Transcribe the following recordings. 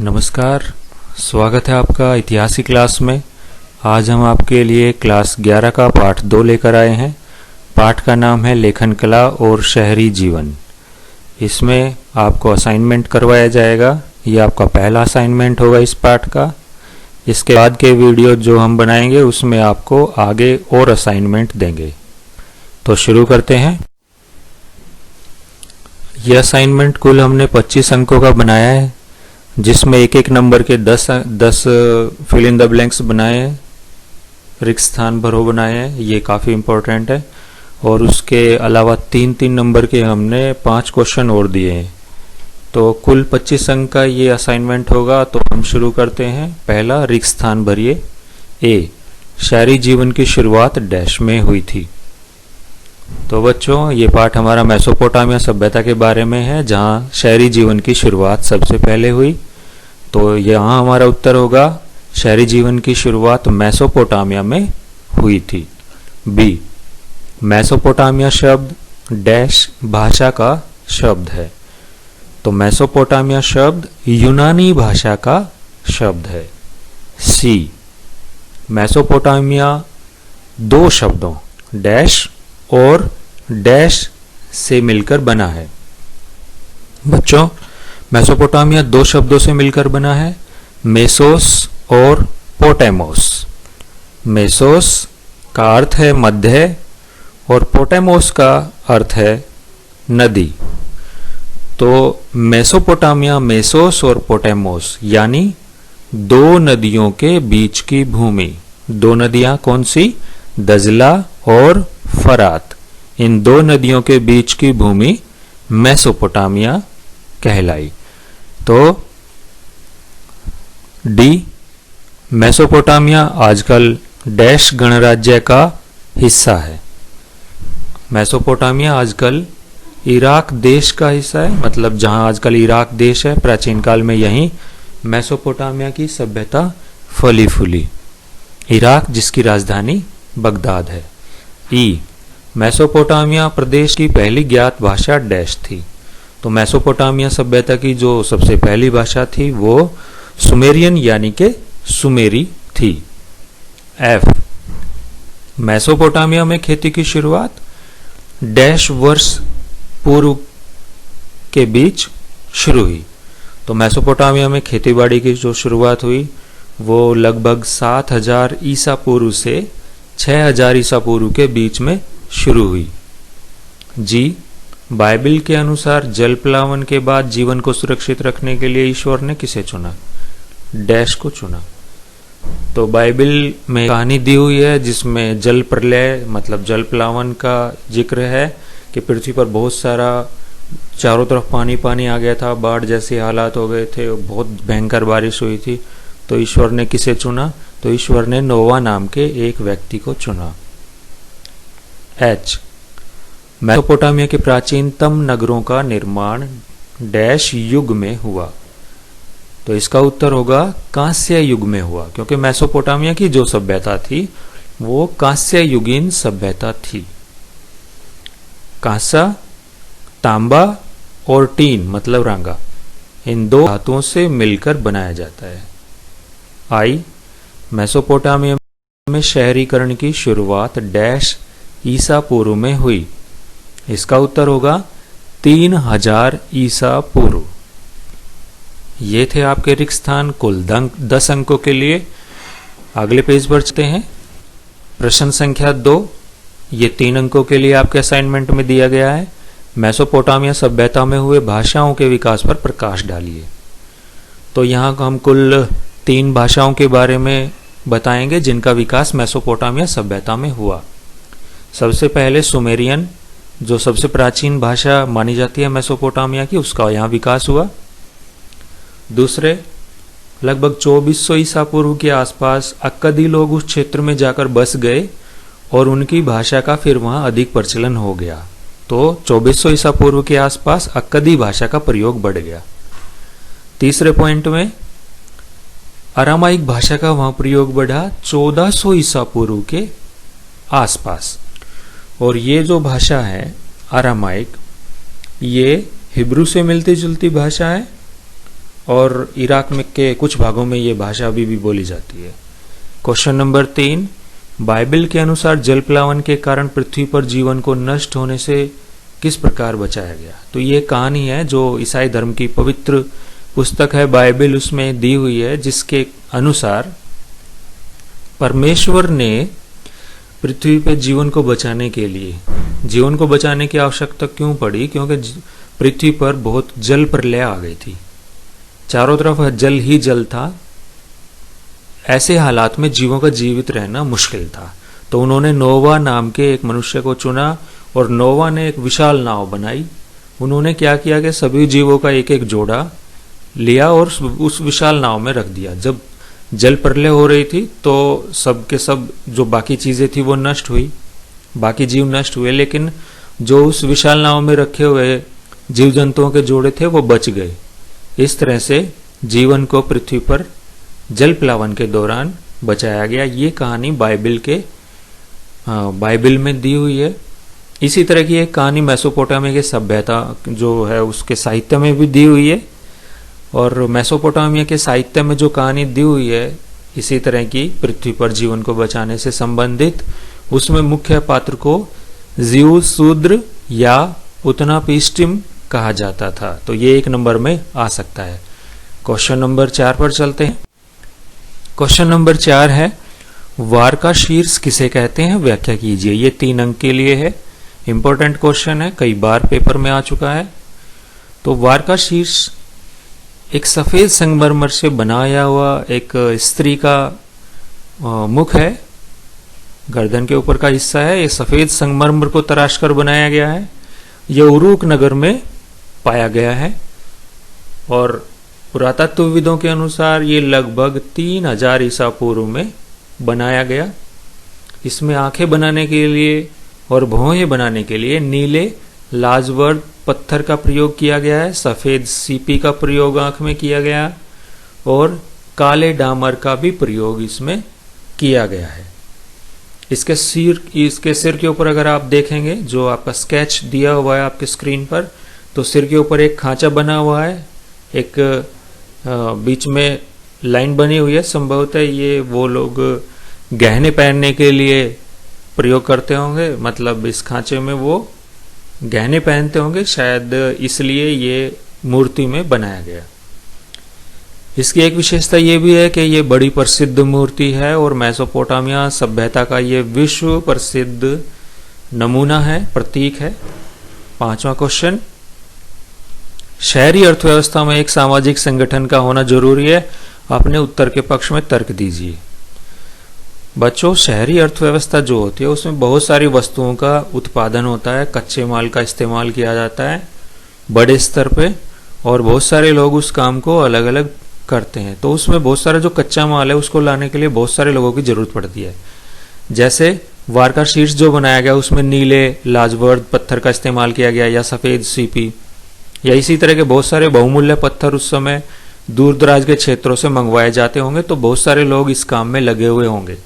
नमस्कार, स्वागत है आपका इतिहास की क्लास में। आज हम आपके लिए क्लास 11 का पाठ 2 लेकर आए हैं। पाठ का नाम है लेखन कला और शहरी जीवन। इसमें आपको असाइनमेंट करवाया जाएगा। ये आपका पहला असाइनमेंट होगा इस पाठ का। इसके बाद के वीडियो जो हम बनाएंगे उसमें आपको आगे और असाइनमेंट देंगे। तो शुरू करते हैं। यह असाइनमेंट कुल हमने 25 अंकों का बनाया है, जिसमें एक एक नंबर के 10 फिल इन द ब्लैंक्स बनाए हैं, रिक्त स्थान भरो बनाए हैं। ये काफ़ी इम्पोर्टेंट है। और उसके अलावा 3-3 नंबर के हमने 5 क्वेश्चन और दिए हैं। तो कुल 25 अंक का ये असाइनमेंट होगा। तो हम शुरू करते हैं। पहला, रिक्त स्थान भरिए। ए, शहरी जीवन की शुरुआत डैश में हुई थी। तो बच्चों, ये पाठ हमारा मेसोपोटामिया सभ्यता के बारे में है, जहाँ शहरी जीवन की शुरुआत सबसे पहले हुई। तो यहाँ हमारा उत्तर होगा शहरी जीवन की शुरुआत मेसोपोटामिया में हुई थी। बी, मेसोपोटामिया शब्द डैश भाषा का शब्द है। तो मेसोपोटामिया शब्द यूनानी भाषा का शब्द है। सी, मेसोपोटामिया 2 शब्दों डैश और डैश से मिलकर बना है। बच्चों, मेसोपोटामिया 2 शब्दों से मिलकर बना है, मेसोस और पोटेमोस। मेसोस का अर्थ है मध्य और पोटेमोस का अर्थ है नदी। तो मेसोपोटामिया मेसोस और पोटेमोस यानी 2 नदियों के बीच की भूमि। 2 नदियां कौन सी? दजला और फरात। इन 2 नदियों के बीच की भूमि मेसोपोटामिया कहलाई। तो डी, मेसोपोटामिया आजकल डैश गणराज्य का हिस्सा है। मेसोपोटामिया आजकल इराक देश का हिस्सा है। मतलब जहां आजकल इराक देश है, प्राचीन काल में यहीं मेसोपोटामिया की सभ्यता फली फूली। इराक जिसकी राजधानी बगदाद है। ई, मेसोपोटामिया प्रदेश की पहली ज्ञात भाषा डैश थी। तो मेसोपोटामिया सभ्यता की जो सबसे पहली भाषा थी वो सुमेरियन यानी कि सुमेरी थी। एफ, मेसोपोटामिया में खेती की शुरुआत डैश वर्ष पूर्व के बीच शुरू हुई। तो मेसोपोटामिया में खेतीबाड़ी की जो शुरुआत हुई वो लगभग 7000 ईसा पूर्व से 6000 ईसा पूर्व के बीच में शुरू हुई। जी, बाइबल के अनुसार जल प्लावन के बाद जीवन को सुरक्षित रखने के लिए ईश्वर ने किसे चुना? डैश को चुना। तो बाइबल में कहानी दी हुई है जिसमें जल प्रलय मतलब जल प्लावन का जिक्र है कि पृथ्वी पर बहुत सारा चारों तरफ पानी पानी आ गया था, बाढ़ जैसे हालात हो गए थे, बहुत भयंकर बारिश हुई थी। तो ईश्वर ने किसे चुना? तो ईश्वर ने नोवा नाम के एक व्यक्ति को चुना। एच, मेसोपोटामिया के प्राचीनतम नगरों का निर्माण डैश युग में हुआ। तो इसका उत्तर होगा कांस्य युग में हुआ, क्योंकि मेसोपोटामिया की जो सभ्यता थी वो कांस्य युगीन सभ्यता थी। कांसा, तांबा और टीन मतलब रांगा, इन 2 धातुओं से मिलकर बनाया जाता है। आई, मेसोपोटामिया में शहरीकरण की शुरुआत डैश ईसा पूर्व में हुई। इसका उत्तर होगा 3000 ईसा पूर्व। ये थे आपके रिक्त स्थान कुल 10 अंकों के लिए। अगले पेज पर चलते हैं। प्रश्न संख्या 2, ये 3 अंकों के लिए आपके असाइनमेंट में दिया गया है। मेसोपोटामिया सभ्यता में हुए भाषाओं के विकास पर प्रकाश डालिए। तो यहाँ हम कुल 3 भाषाओं के बारे में बताएंगे जिनका विकास मेसोपोटामिया सभ्यता में हुआ। सबसे पहले सुमेरियन, जो सबसे प्राचीन भाषा मानी जाती है मेसोपोटामिया की, उसका यहाँ विकास हुआ। दूसरे, लगभग 2400 ईसा पूर्व के आसपास अक्कदी लोग उस क्षेत्र में जाकर बस गए और उनकी भाषा का फिर वहाँ अधिक प्रचलन हो गया। तो 2400 ईसा पूर्व के आसपास अक्कदी भाषा का प्रयोग बढ़ गया। तीसरे पॉइंट में अरामाइक भाषा का वहाँ प्रयोग बढ़ा 1400 ईसा पूर्व के आसपास। और ये जो भाषा है अरामाइक, ये हिब्रू से मिलती जुलती भाषा है और इराक में के कुछ भागों में ये भाषा अभी भी बोली जाती है। क्वेश्चन नंबर 3, बाइबल के अनुसार जल प्लावन के कारण पृथ्वी पर जीवन को नष्ट होने से किस प्रकार बचाया गया। तो ये कहानी है जो ईसाई धर्म की पवित्र पुस्तक है बाइबल, उसमें दी हुई है, जिसके अनुसार परमेश्वर ने पृथ्वी पर जीवन को बचाने के लिए, जीवन को बचाने की आवश्यकता क्यों पड़ी, क्योंकि पृथ्वी पर बहुत जल प्रलय आ गई थी, चारों तरफ जल ही जल था। ऐसे हालात में जीवों का जीवित रहना मुश्किल था। तो उन्होंने नोवा नाम के एक मनुष्य को चुना और नोवा ने एक विशाल नाव बनाई। उन्होंने क्या किया कि सभी जीवों का एक एक जोड़ा लिया और उस विशाल नाव में रख दिया। जब जल प्रलय हो रही थी तो सब के सब जो बाकी चीजें थी वो नष्ट हुई, बाकी जीव नष्ट हुए, लेकिन जो उस विशाल नाव में रखे हुए जीव जंतुओं के जोड़े थे वो बच गए। इस तरह से जीवन को पृथ्वी पर जल प्लावन के दौरान बचाया गया। ये कहानी बाइबल में दी हुई है। इसी तरह की एक कहानी मेसोपोटामिया की सभ्यता जो है उसके साहित्य में भी दी हुई है। और मेसोपोटामिया के साहित्य में जो कहानी दी हुई है इसी तरह की पृथ्वी पर जीवन को बचाने से संबंधित, उसमें मुख्य पात्र को ज़्यूस शूद्र या उतनापिस्टिम कहा जाता था। तो ये 1 नंबर में आ सकता है। क्वेश्चन नंबर 4 पर चलते हैं। क्वेश्चन नंबर 4 है, वार का शीर्ष किसे कहते हैं, व्याख्या कीजिए। ये 3 अंक के लिए है, इंपॉर्टेंट क्वेश्चन है, कई बार पेपर में आ चुका है। तो वार का शीर्ष एक सफेद संगमरमर से बनाया हुआ एक स्त्री का मुख है, गर्दन के ऊपर का हिस्सा है। ये सफेद संगमरमर को तराश कर बनाया गया है। यह उरूक नगर में पाया गया है और पुरातत्वविदों के अनुसार ये लगभग 3000 ईसा पूर्व में बनाया गया। इसमें आंखें बनाने के लिए और भौहें बनाने के लिए नीले लाजवर्द पत्थर का प्रयोग किया गया है, सफेद सीपी का प्रयोग आंख में किया गया और काले डामर का भी प्रयोग इसमें किया गया है। इसके सिर के ऊपर अगर आप देखेंगे, जो आपका स्केच दिया हुआ है आपके स्क्रीन पर, तो सिर के ऊपर एक खांचा बना हुआ है, एक बीच में लाइन बनी हुई है। संभवतः ये वो लोग गहने पहनने के लिए प्रयोग करते होंगे, मतलब इस खांचे में वो गहने पहनते होंगे, शायद इसलिए ये मूर्ति में बनाया गया। इसकी एक विशेषता ये भी है कि ये बड़ी प्रसिद्ध मूर्ति है और मेसोपोटामिया सभ्यता का ये विश्व प्रसिद्ध नमूना है, प्रतीक है। 5वां क्वेश्चन, शहरी अर्थव्यवस्था में एक सामाजिक संगठन का होना जरूरी है। अपने उत्तर के पक्ष में तर्क दीजिए। बच्चों, शहरी अर्थव्यवस्था जो होती है उसमें बहुत सारी वस्तुओं का उत्पादन होता है, कच्चे माल का इस्तेमाल किया जाता है बड़े स्तर पे और बहुत सारे लोग उस काम को अलग अलग करते हैं। तो उसमें बहुत सारा जो कच्चा माल है उसको लाने के लिए बहुत सारे लोगों की जरूरत पड़ती है। जैसे वार का शीर्ष जो बनाया गया उसमें नीले लाजवर्द पत्थर का इस्तेमाल किया गया या सफेद सीपी, या इसी तरह के बहुत सारे बहुमूल्य पत्थर उस समय दूर दराज के क्षेत्रों से मंगवाए जाते होंगे। तो बहुत सारे लोग इस काम में लगे हुए होंगे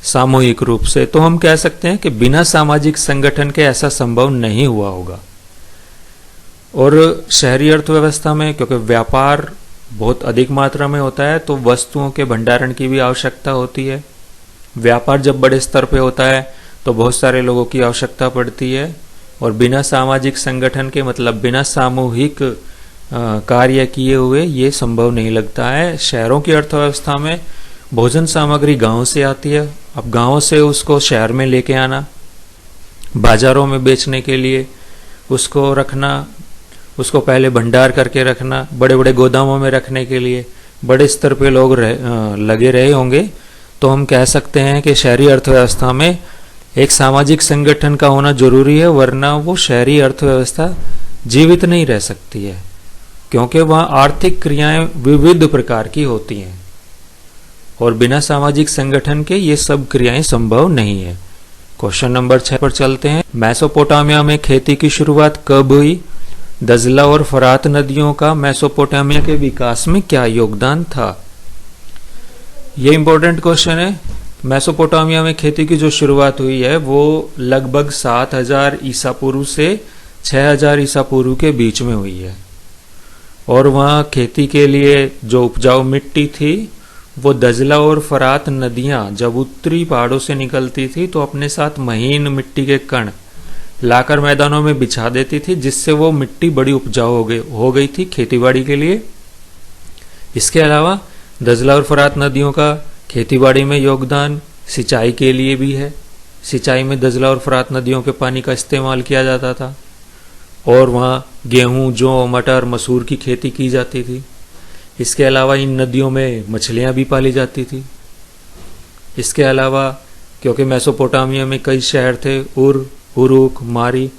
सामूहिक रूप से। तो हम कह सकते हैं कि बिना सामाजिक संगठन के ऐसा संभव नहीं हुआ होगा। और शहरी अर्थव्यवस्था में क्योंकि व्यापार बहुत अधिक मात्रा में होता है तो वस्तुओं के भंडारण की भी आवश्यकता होती है। व्यापार जब बड़े स्तर पे होता है तो बहुत सारे लोगों की आवश्यकता पड़ती है और बिना सामाजिक संगठन के, मतलब बिना सामूहिक कार्य किए हुए ये संभव नहीं लगता है। शहरों की अर्थव्यवस्था में भोजन सामग्री गांव से आती है। अब गांव से उसको शहर में लेके आना, बाजारों में बेचने के लिए उसको रखना, उसको पहले भंडार करके रखना, बड़े बड़े गोदामों में रखने के लिए बड़े स्तर पे लोग लगे रहे होंगे। तो हम कह सकते हैं कि शहरी अर्थव्यवस्था में एक सामाजिक संगठन का होना जरूरी है, वरना वो शहरी अर्थव्यवस्था जीवित नहीं रह सकती है, क्योंकि वहाँ आर्थिक क्रियाएं विविध प्रकार की होती हैं और बिना सामाजिक संगठन के ये सब क्रियाएं संभव नहीं है। क्वेश्चन नंबर 6 पर चलते हैं। मेसोपोटामिया में खेती की शुरुआत कब हुई? दजला और फरात नदियों का मेसोपोटामिया के विकास में क्या योगदान था? ये इंपॉर्टेंट क्वेश्चन है। मेसोपोटामिया में खेती की जो शुरुआत हुई है वो लगभग 7000 ईसा पूर्व से 6000 ईसा पूर्व के बीच में हुई है और वहाँ खेती के लिए जो उपजाऊ मिट्टी थी वो दजला और फरात नदियाँ जब उत्तरी पहाड़ों से निकलती थी तो अपने साथ महीन मिट्टी के कण लाकर मैदानों में बिछा देती थी, जिससे वो मिट्टी बड़ी उपजाऊ हो गई थी खेतीबाड़ी के लिए। इसके अलावा दजला और फरात नदियों का खेतीबाड़ी में योगदान सिंचाई के लिए भी है। सिंचाई में दजला और फरात नदियों के पानी का इस्तेमाल किया जाता था और वहाँ गेहूं, जौ, मटर, मसूर की खेती की जाती थी। इसके अलावा इन नदियों में मछलियाँ भी पाली जाती थी। इसके अलावा क्योंकि मेसोपोटामिया में कई शहर थे, उरुक, मारी,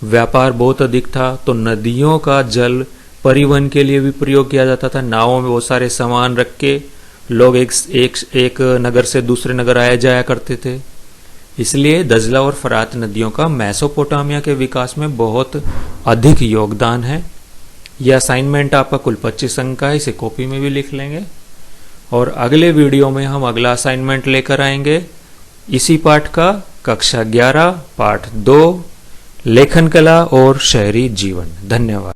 व्यापार बहुत अधिक था, तो नदियों का जल परिवहन के लिए भी प्रयोग किया जाता था। नावों में बहुत सारे सामान रख के लोग एक नगर से दूसरे नगर आया जाया करते थे। इसलिए दजला और फरात नदियों का मेसोपोटामिया के विकास में बहुत अधिक योगदान है। यह असाइनमेंट आपका कुल 25 अंक का है, इसे कॉपी में भी लिख लेंगे। और अगले वीडियो में हम अगला असाइनमेंट लेकर आएंगे इसी पाठ का, कक्षा 11 पाठ 2, लेखन कला और शहरी जीवन। धन्यवाद।